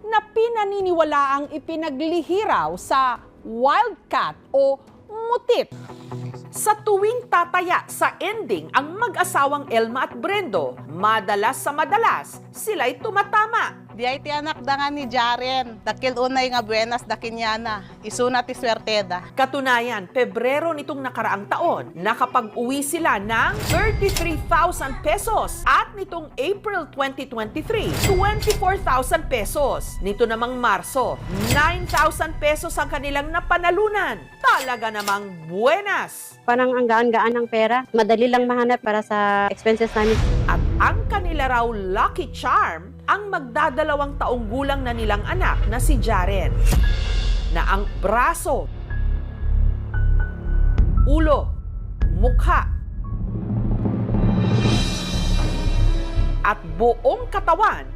na pinaniniwalaang ipinaglihiraw sa wildcat o mutit. Sa tuwing tataya sa ending ang mag-asawang Elma at Brendo, madalas sila'y tumatama. Di ay ti anak da nga ni Jaren. Dakil unay nga buenas da kinyana. Isuna ti swerteda. Katunayan, Pebrero nitong nakaraang taon, nakapag-uwi sila ng 33,000 pesos at nitong April 2023, 24,000 pesos. Nito namang Marso, 9,000 pesos ang kanilang napanalunan. Talaga namang buenas! Parang ang gaan-gaan ng pera. Madali lang mahanap para sa expenses namin. At ang kanila raw lucky charm, ang magdadalawang taong gulang na nilang anak na si Jaren, na ang braso, ulo, mukha, at buong katawan